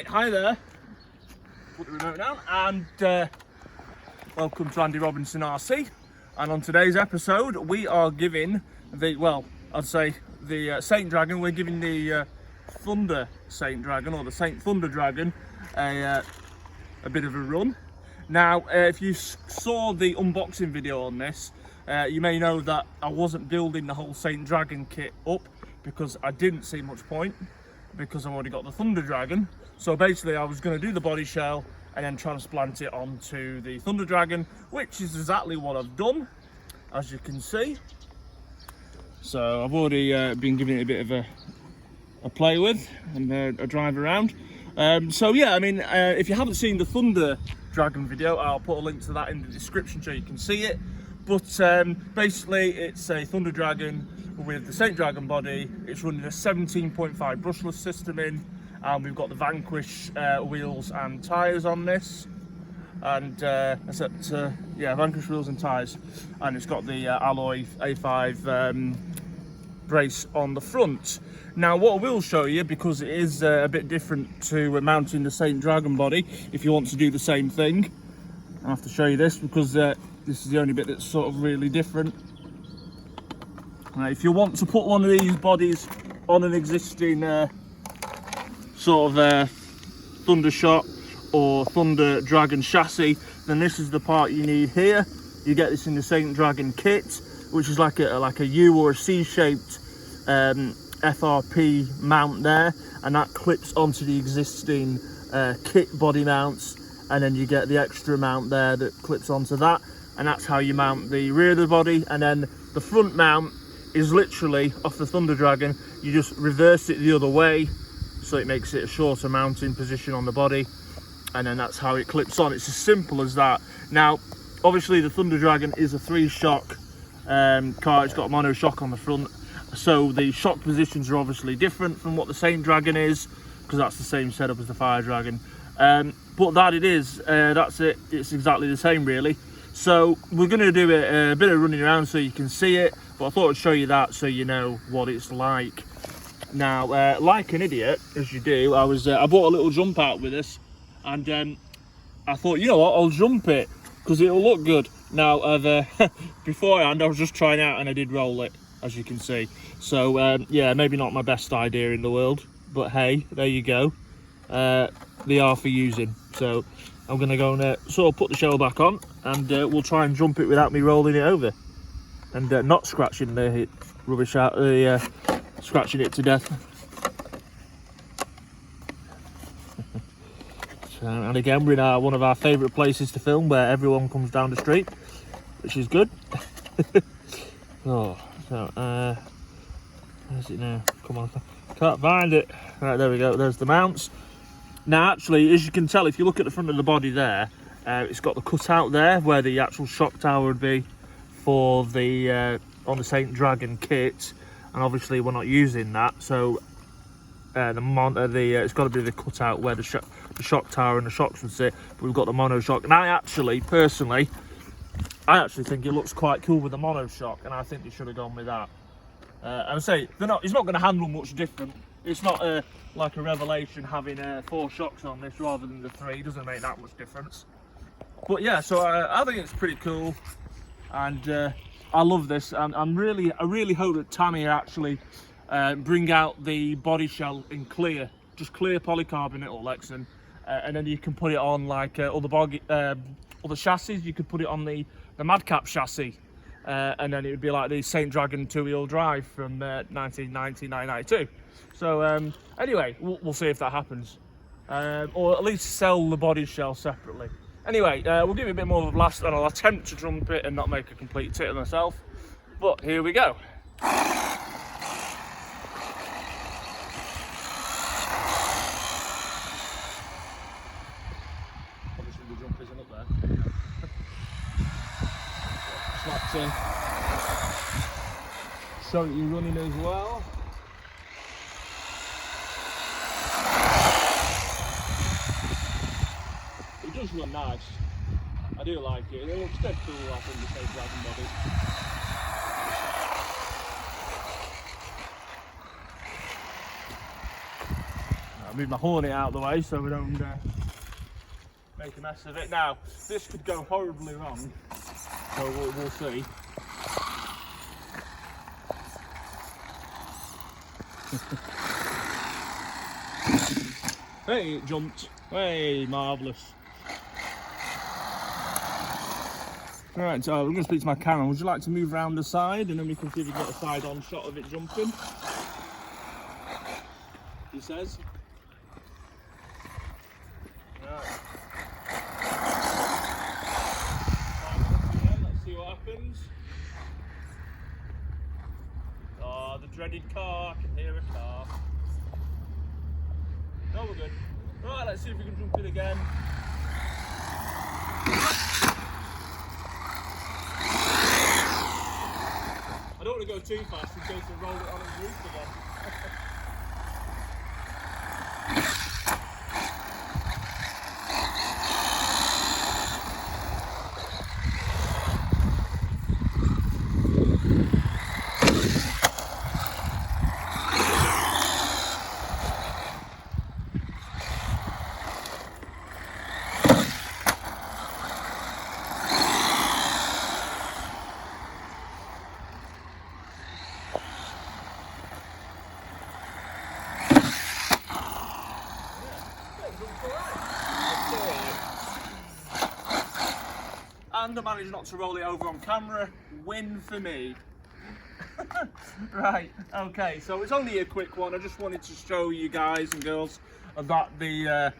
Right, hi there. Put the remote down and welcome to Andy Robinson RC. And on today's episode, we are giving the, well, I'd say the Saint Dragon. We're giving the Thunder Saint Dragon, or the Saint Thunder Dragon, a bit of a run. Now, if you saw the unboxing video on this, you may know that I wasn't building the whole Saint Dragon kit up because I didn't see much point, because I've already got the Thunder Dragon. So basically I was going to do the body shell and then transplant it onto the Thunder Dragon, which is exactly what I've done, as you can see. So I've already been giving it a bit of a play with and a drive around. So yeah, I mean, if you haven't seen the Thunder Dragon video, I'll put a link to that in the description so you can see it. But basically it's a Thunder Dragon with the Saint Dragon body. It's running a 17.5 brushless system in, and we've got the Vanquish wheels and tyres on this, and Vanquish wheels and tyres, and it's got the alloy A5 brace on the front. Now what I will show you, because it is a bit different to mounting the Saint Dragon body, if you want to do the same thing, I have to show you this, because this is the only bit that's sort of really different. If you want to put one of these bodies on an existing Thunder Shot or Thunder Dragon chassis, then this is the part you need here. You get this in the Saint Dragon kit, which is like a U or a C-shaped FRP mount there, and that clips onto the existing kit body mounts, and then you get the extra mount there that clips onto that, and that's how you mount the rear of the body. And then the front mount is literally off the Thunder Dragon. You just reverse it the other way, so it makes it a shorter mounting position on the body, and then that's how it clips on. It's as simple as that. Now obviously the Thunder Dragon is a 3-shock car. It's got a mono shock on the front, so the shock positions are obviously different from what the Saint Dragon is, because that's the same setup as the Fire Dragon. But that's it, it's exactly the same really. So we're going to do a bit of running around so you can see it, but I thought I'd show you that so you know what it's like. Now, like an idiot, as you do, I bought a little jump out with this, and I thought, you know what, I'll jump it because it'll look good. Now, beforehand I was just trying out and I did roll it, as you can see. So yeah, maybe not my best idea in the world, but hey, there you go. They are for using. So I'm going to go and sort of put the shell back on, and we'll try and jump it without me rolling it over and not scratching the rubbish out, scratching it to death. And again, we're in one of our favourite places to film, where everyone comes down the street, which is good. Oh, so where's it now? Come on, can't find it. Right, there we go. There's the mounts. Now, actually, as you can tell, if you look at the front of the body there, it's got the cutout there where the actual shock tower would be for the on the Saint Dragon kit, and obviously we're not using that, so it's got to be the cutout where the shock tower and the shocks would sit. But we've got the mono shock, and I actually think it looks quite cool with the mono shock, and I think they should have gone with that. And I say it's not going to handle much different. It's not like a revelation having 4 shocks on this rather than the 3. It doesn't make that much difference. But yeah, so I think it's pretty cool, and I love this. And I really hope that Tamiya actually bring out the body shell in clear, just clear polycarbonate or Lexan, and then you can put it on like other chassis. You could put it on the Madcap chassis, and then it would be like the Saint Dragon 2-wheel drive from 1992. So anyway, we'll see if that happens, or at least sell the body shell separately. Anyway, we'll give it a bit more of a blast, and I'll attempt to jump it and not make a complete tit of myself. But here we go. Obviously the jump isn't up there. Slapped in. Show you running as well. It does run nice. I do like it. It looks dead cool, I think, the Saint Dragon body. move my Hornet out of the way so we don't make a mess of it. Now, this could go horribly wrong, so we'll see. Hey, it jumped. Hey, marvellous. Right, so I'm going to speak to my camera. Would you like to move around the side and then we can see if we get a side-on shot of it jumping? He says. Right. Let's see what happens. Oh, the dreaded car. I can hear a car. No, we're good. Right, let's see if we can jump in again. I don't want to go too fast in case I roll it on its roof again. And I managed not to roll it over on camera. Win for me. Right, okay, so it's only a quick one. I just wanted to show you guys and girls that the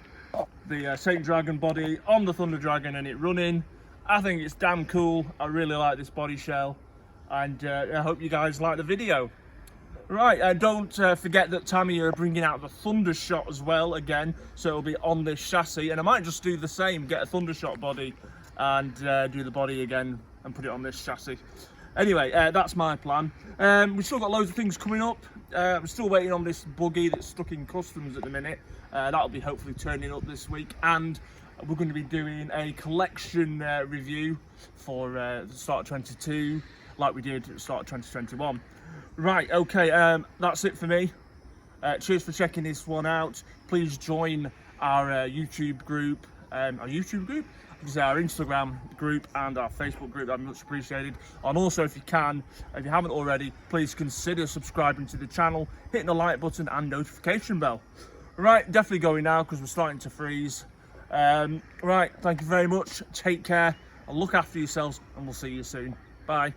Saint Dragon body on the Thunder Dragon and it running. I think it's damn cool. I really like this body shell, and I hope you guys like the video. Right, don't forget that Tamiya are bringing out the Thundershot as well again, so it'll be on this chassis, and I might just do the same, get a Thundershot body and do the body again and put it on this chassis. Anyway, that's my plan. We've still got loads of things coming up. We're still waiting on this buggy that's stuck in customs at the minute. That'll be hopefully turning up this week, and we're going to be doing a collection review for the start of 22, like we did at the start of 2021. Right, okay, that's it for me. Cheers for checking this one out. Please join our YouTube group, our Instagram group and our Facebook group. That'd be much appreciated. And also, if you can, if you haven't already, please consider subscribing to the channel, hitting the like button and notification bell. Right, definitely going now because we're starting to freeze. Right, thank you very much. Take care and look after yourselves, and we'll see you soon. Bye.